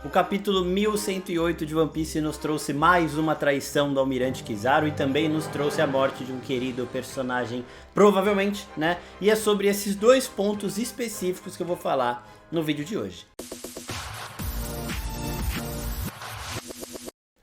O capítulo 1108 de One Piece nos trouxe mais uma traição do Almirante Kizaru e também nos trouxe a morte de um querido personagem, provavelmente, né? E é sobre esses dois pontos específicos que eu vou falar no vídeo de hoje.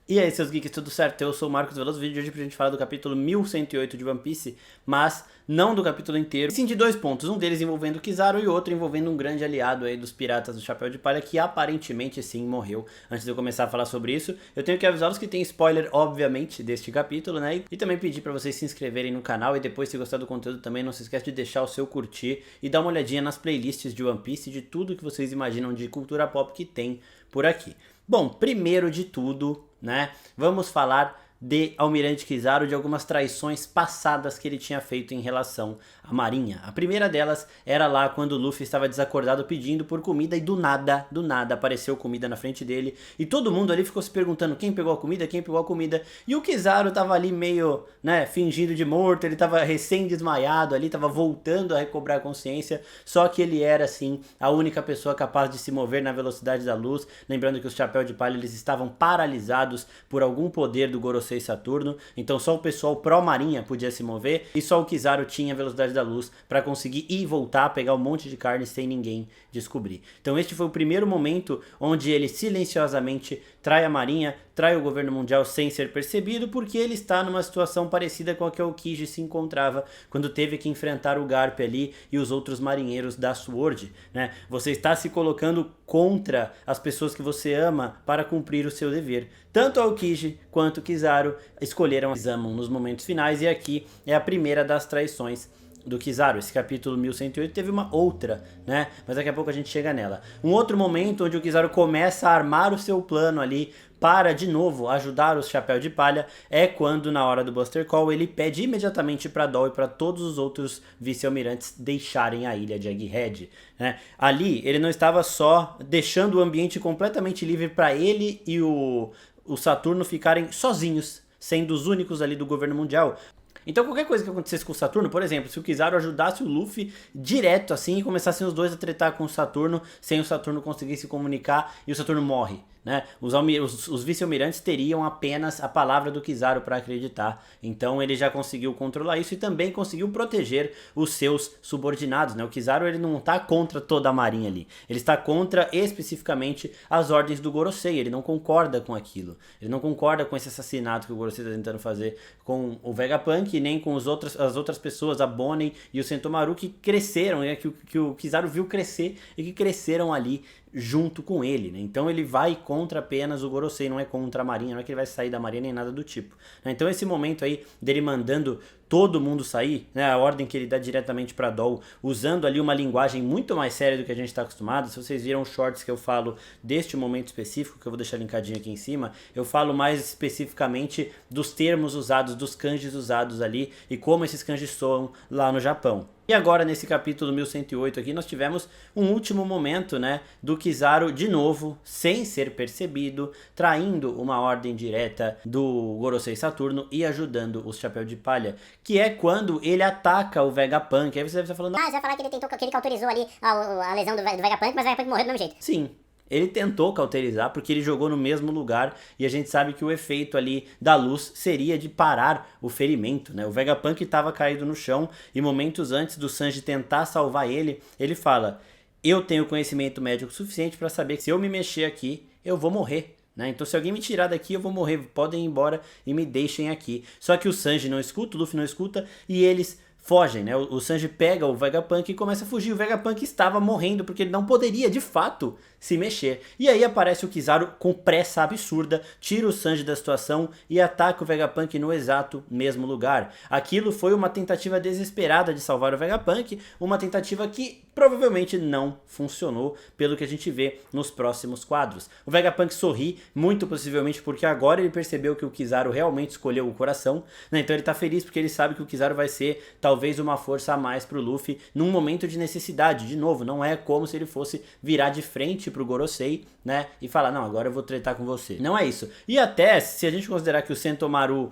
E aí, seus geeks, tudo certo? Eu sou o Marcos Veloso, vídeo de hoje pra gente falar do capítulo 1108 de One Piece, mas não do capítulo inteiro, sim de dois pontos, um deles envolvendo o Kizaru e outro envolvendo um grande aliado aí dos piratas do Chapéu de Palha, que aparentemente sim morreu. Antes de eu começar a falar sobre isso, eu tenho que avisá-los que tem spoiler, obviamente, deste capítulo, né? E também pedir pra vocês se inscreverem no canal e depois, se gostar do conteúdo, também não se esquece de deixar o seu curtir e dar uma olhadinha nas playlists de One Piece e de tudo que vocês imaginam de cultura pop que tem por aqui. Bom, primeiro de tudo, né, vamos falar de Almirante Kizaru, de algumas traições passadas que ele tinha feito em relação à marinha. A primeira delas era lá quando o Luffy estava desacordado pedindo por comida e do nada apareceu comida na frente dele e todo mundo ali ficou se perguntando quem pegou a comida, e o Kizaru tava ali meio, né, fingindo de morto, ele tava recém desmaiado ali, tava voltando a recobrar a consciência, só que ele era assim a única pessoa capaz de se mover na velocidade da luz, lembrando que os Chapéu de Palha eles estavam paralisados por algum poder do Gorosei Saturno, então só o pessoal pró-marinha podia se mover e só o Kizaru tinha a velocidade da luz para conseguir ir e voltar, pegar um monte de carne sem ninguém descobrir. Então este foi o primeiro momento onde ele silenciosamente trai a marinha, trai o governo mundial sem ser percebido, porque ele está numa situação parecida com a que o Kiji se encontrava quando teve que enfrentar o Garp ali e os outros marinheiros da SWORD, né? Você está se colocando contra as pessoas que você ama para cumprir o seu dever. Tanto o Kiji quanto o Kizaru escolheram a Zamon nos momentos finais e aqui é a primeira das traições do Kizaru. Esse capítulo 1108 teve uma outra, né? Mas daqui a pouco a gente chega nela. Um outro momento onde o Kizaru começa a armar o seu plano ali para, de novo, ajudar os Chapéu de Palha é quando, na hora do Buster Call, ele pede imediatamente para Doll e para todos os outros vice-almirantes deixarem a ilha de Egghead, né? Ali, ele não estava só deixando o ambiente completamente livre para ele e o Saturno ficarem sozinhos, sendo os únicos ali do governo mundial. Então qualquer coisa que acontecesse com o Saturno, por exemplo, se o Kizaru ajudasse o Luffy direto assim e começassem os dois a tretar com o Saturno, sem o Saturno conseguir se comunicar e o Saturno morre, né? Os vice-almirantes teriam apenas a palavra do Kizaru para acreditar. Então ele já conseguiu controlar isso e também conseguiu proteger os seus subordinados, né? O Kizaru ele não está contra toda a marinha ali. Ele está contra especificamente as ordens do Gorosei. Ele não concorda com aquilo. Ele não concorda com esse assassinato que o Gorosei está tentando fazer com o Vegapunk, nem com as outras pessoas, a Bonnie e o Sentomaru, que cresceram, né? que o Kizaru viu crescer e que cresceram ali junto com ele, né? Então ele vai contra apenas o Gorosei, não é contra a marinha, não é que ele vai sair da marinha nem nada do tipo, né? Então esse momento aí dele mandando todo mundo sair, né, a ordem que ele dá diretamente para Doll, usando ali uma linguagem muito mais séria do que a gente está acostumado. Se vocês viram shorts que eu falo deste momento específico, que eu vou deixar linkadinho aqui em cima, eu falo mais especificamente dos termos usados, dos kanjis usados ali e como esses kanjis soam lá no Japão. E agora nesse capítulo 1108 aqui nós tivemos um último momento, né, do Kizaru de novo, sem ser percebido, traindo uma ordem direta do Gorosei Saturno e ajudando os Chapéu de Palha, que é quando ele ataca o Vegapunk. Aí você deve estar falando, você vai falar que ele tentou, que ele cauterizou ali a lesão do Vegapunk, mas o Vegapunk morreu do mesmo jeito. Sim. Ele tentou cauterizar porque ele jogou no mesmo lugar e a gente sabe que o efeito ali da luz seria de parar o ferimento, né? O Vegapunk estava caído no chão e momentos antes do Sanji tentar salvar ele, ele fala: eu tenho conhecimento médico suficiente para saber que se eu me mexer aqui, eu vou morrer, né? Então se alguém me tirar daqui eu vou morrer, podem ir embora e me deixem aqui. Só que o Sanji não escuta, o Luffy não escuta e eles fogem, né? O Sanji pega o Vegapunk e começa a fugir. O Vegapunk estava morrendo porque ele não poderia, de fato, se mexer. E aí aparece o Kizaru com pressa absurda, tira o Sanji da situação e ataca o Vegapunk no exato mesmo lugar. Aquilo foi uma tentativa desesperada de salvar o Vegapunk, uma tentativa que provavelmente não funcionou, pelo que a gente vê nos próximos quadros. O Vegapunk sorri, muito possivelmente porque agora ele percebeu que o Kizaru realmente escolheu o coração, né? Então ele tá feliz porque ele sabe que o Kizaru vai ser talvez uma força a mais pro Luffy num momento de necessidade. De novo, não é como se ele fosse virar de frente pro Gorosei, né, e falar, não, agora eu vou tretar com você. Não é isso. E até, se a gente considerar que o Sentomaru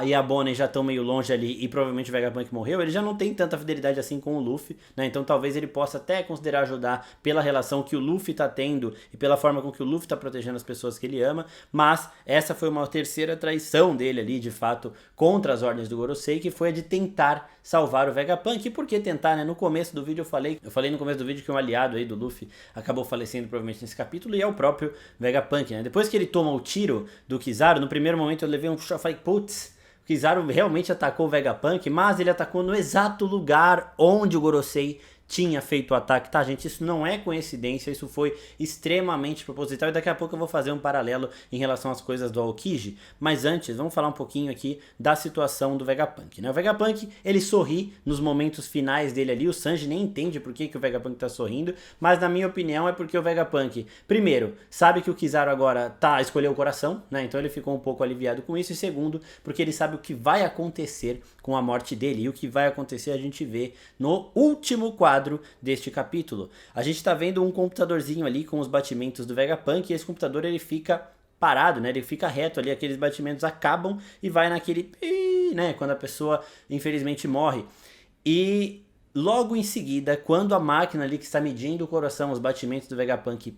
e a Bonnie já estão meio longe ali e provavelmente o Vegapunk morreu, ele já não tem tanta fidelidade assim com o Luffy, né, então talvez ele possa até considerar ajudar pela relação que o Luffy tá tendo e pela forma com que o Luffy tá protegendo as pessoas que ele ama, mas essa foi uma terceira traição dele ali, de fato, contra as ordens do Gorosei, que foi a de tentar salvar o Vegapunk. E por que tentar, né? No começo do vídeo eu falei no começo do vídeo que um aliado aí do Luffy acabou falecendo provavelmente nesse capítulo, e é o próprio Vegapunk, né? Depois que ele toma o tiro do Kizaru, no primeiro momento eu levei um puxão, falei, putz, o Kizaru realmente atacou o Vegapunk, mas ele atacou no exato lugar onde o Gorosei tinha feito o ataque, tá, gente? Isso não é coincidência, isso foi extremamente proposital, e daqui a pouco eu vou fazer um paralelo em relação às coisas do Aokiji, mas antes, vamos falar um pouquinho aqui da situação do Vegapunk, né? O Vegapunk, ele sorri nos momentos finais dele ali, o Sanji nem entende por que o Vegapunk tá sorrindo, mas na minha opinião é porque o Vegapunk, primeiro, sabe que o Kizaru agora escolheu o coração, né? Então ele ficou um pouco aliviado com isso, e segundo, porque ele sabe o que vai acontecer com a morte dele, e o que vai acontecer a gente vê no último quadro deste capítulo. A gente tá vendo um computadorzinho ali com os batimentos do Vegapunk, e esse computador ele fica parado, né? Ele fica reto ali, aqueles batimentos acabam e vai naquele, né? Quando a pessoa infelizmente morre. E logo em seguida, quando a máquina ali que está medindo o coração, os batimentos do Vegapunk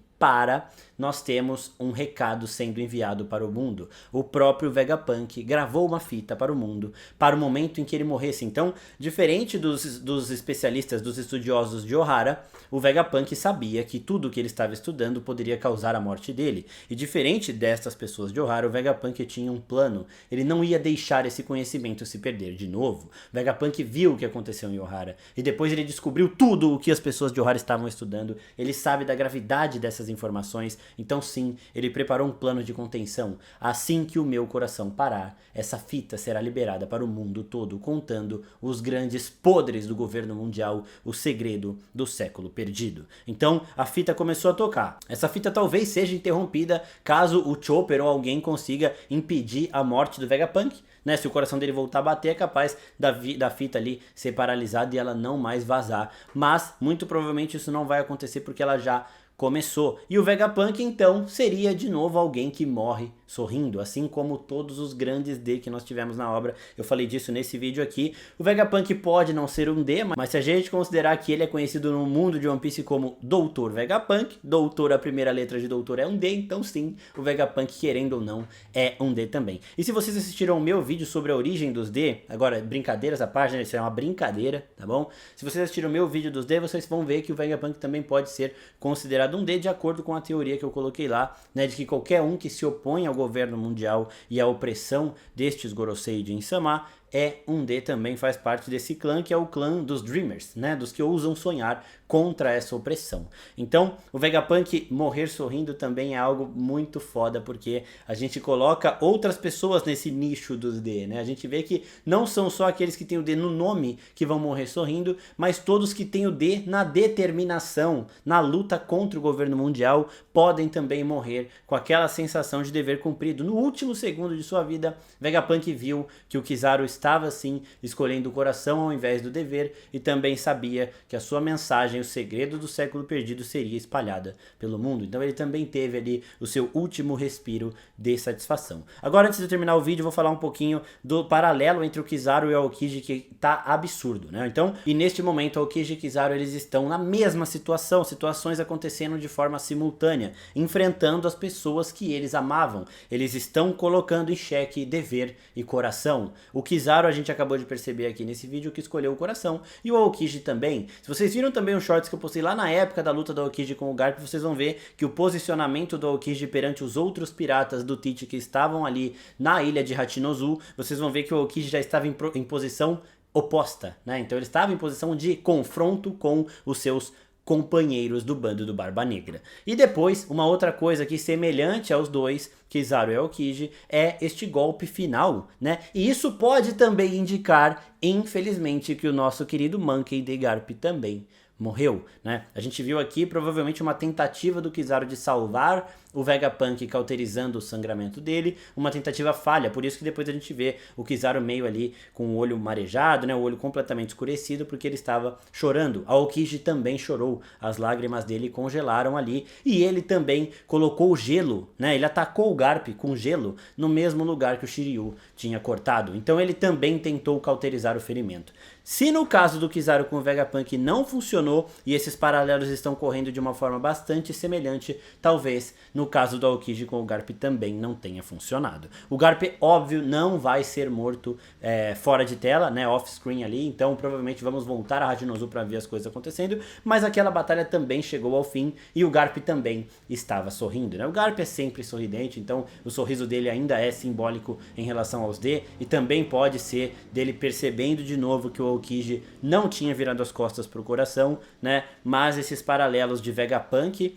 nós temos um recado sendo enviado para o mundo. O próprio Vegapunk gravou uma fita para o mundo, para o momento em que ele morresse. Então, diferente dos especialistas, dos estudiosos de Ohara, o Vegapunk sabia que tudo o que ele estava estudando poderia causar a morte dele. E diferente destas pessoas de Ohara, o Vegapunk tinha um plano. Ele não ia deixar esse conhecimento se perder de novo. O Vegapunk viu o que aconteceu em Ohara, e depois ele descobriu tudo o que as pessoas de Ohara estavam estudando. Ele sabe da gravidade dessas informações, então sim, ele preparou um plano de contenção. Assim que o meu coração parar, essa fita será liberada para o mundo todo, contando os grandes podres do governo mundial, o segredo do século perdido. Então, a fita começou a tocar. Essa fita talvez seja interrompida caso o Chopper ou alguém consiga impedir a morte do Vegapunk, né? Se o coração dele voltar a bater, é capaz da fita ali ser paralisada e ela não mais vazar. Mas, muito provavelmente isso não vai acontecer porque ela já começou. E o Vegapunk, então, seria de novo alguém que morre sorrindo, assim como todos os grandes D que nós tivemos na obra. Eu falei disso nesse vídeo aqui. O Vegapunk pode não ser um D, mas se a gente considerar que ele é conhecido no mundo de One Piece como Doutor Vegapunk, Doutor, a primeira letra de Doutor é um D, então sim, o Vegapunk, querendo ou não, é um D também. E se vocês assistiram o meu vídeo sobre a origem dos D, agora, brincadeiras à parte, né? Isso é uma brincadeira, tá bom? Se vocês assistiram o meu vídeo dos D, vocês vão ver que o Vegapunk também pode ser considerado um D, de acordo com a teoria que eu coloquei lá, né, de que qualquer um que se opõe ao governo mundial e à opressão destes Gorosei de Insama é um D, também faz parte desse clã, que é o clã dos Dreamers, né, dos que ousam sonhar contra essa opressão. Então, o Vegapunk morrer sorrindo também é algo muito foda, porque a gente coloca outras pessoas nesse nicho dos D, né? A gente vê que não são só aqueles que têm o D no nome que vão morrer sorrindo, mas todos que têm o D na determinação, na luta contra o governo mundial, podem também morrer com aquela sensação de dever cumprido. No último segundo de sua vida, Vegapunk viu que o Kizaru estava sim escolhendo o coração ao invés do dever, e também sabia que a sua mensagem, o segredo do século perdido, seria espalhada pelo mundo. Então ele também teve ali o seu último respiro de satisfação. Agora, antes de terminar o vídeo, vou falar um pouquinho do paralelo entre o Kizaru e o Aokiji, que tá absurdo, né? Então, e neste momento, o Aokiji e o Kizaru, eles estão na mesma situação, situações acontecendo de forma simultânea, enfrentando as pessoas que eles amavam. Eles estão colocando em xeque dever e coração. O Kizaru, a gente acabou de perceber aqui nesse vídeo, que escolheu o coração, e o Aokiji também. Se vocês viram também os shorts que eu postei lá na época da luta do Aokiji com o Garp, vocês vão ver que o posicionamento do Aokiji perante os outros piratas do Teach que estavam ali na ilha de Hachinozu, vocês vão ver que o Aokiji já estava em posição oposta, né? Então ele estava em posição de confronto com os seus companheiros do bando do Barba Negra. E depois, uma outra coisa que semelhante aos dois, Kizaru e Aokiji, é este golpe final, né? E isso pode também indicar, infelizmente, que o nosso querido Monkey D. Garp também morreu, né? A gente viu aqui provavelmente uma tentativa do Kizaru de salvar o Vegapunk cauterizando o sangramento dele, uma tentativa falha, por isso que depois a gente vê o Kizaru meio ali com o olho marejado, né, o olho completamente escurecido, porque ele estava chorando. A Aokiji também chorou, as lágrimas dele congelaram ali, e ele também colocou gelo, né, ele atacou o Garp com gelo no mesmo lugar que o Shiryu tinha cortado, então ele também tentou cauterizar o ferimento. Se no caso do Kizaru com o Vegapunk não funcionou e esses paralelos estão correndo de uma forma bastante semelhante, talvez no caso do Aokiji com o Garp também não tenha funcionado. O Garp, óbvio, não vai ser morto fora de tela, né, off-screen ali, então provavelmente vamos voltar a Hajinozu para ver as coisas acontecendo, mas aquela batalha também chegou ao fim e o Garp também estava sorrindo, né? O Garp é sempre sorridente, então o sorriso dele ainda é simbólico em relação aos D, e também pode ser dele percebendo de novo que o Aokiji não tinha virado as costas pro coração, né? Mas esses paralelos de Vegapunk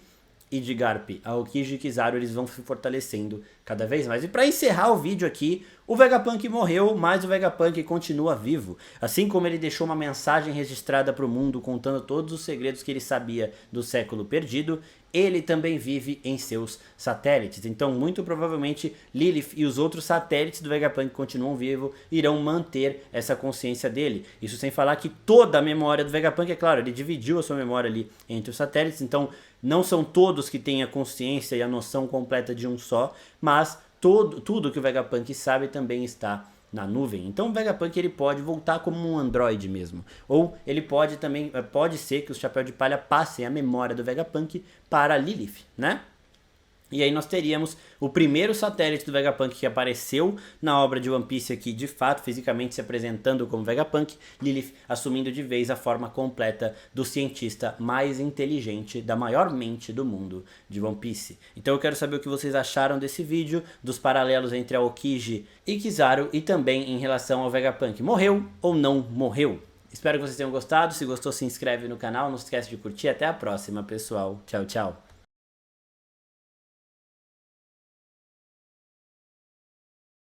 e de Garp, Aokiji e Kizaru, eles vão se fortalecendo cada vez mais. E para encerrar o vídeo aqui, o Vegapunk morreu, mas o Vegapunk continua vivo. Assim como ele deixou uma mensagem registrada para o mundo contando todos os segredos que ele sabia do século perdido, ele também vive em seus satélites. Então, muito provavelmente, Lilith e os outros satélites do Vegapunk continuam vivos, irão manter essa consciência dele. Isso sem falar que toda a memória do Vegapunk, é claro, ele dividiu a sua memória ali entre os satélites, então não são todos que têm a consciência e a noção completa de um só, mas tudo que o Vegapunk sabe também está na nuvem. Então o Vegapunk ele pode voltar como um androide mesmo, ou ele pode também, pode ser que os Chapéu de Palha passem a memória do Vegapunk para Lilith, né? E aí nós teríamos o primeiro satélite do Vegapunk que apareceu na obra de One Piece aqui, de fato, fisicamente se apresentando como Vegapunk, Lilith assumindo de vez a forma completa do cientista mais inteligente, da maior mente do mundo de One Piece. Então eu quero saber o que vocês acharam desse vídeo, dos paralelos entre Aokiji e Kizaru, e também em relação ao Vegapunk. Morreu ou não morreu? Espero que vocês tenham gostado. Se gostou, se inscreve no canal, não esquece de curtir. Até a próxima, pessoal. Tchau, tchau.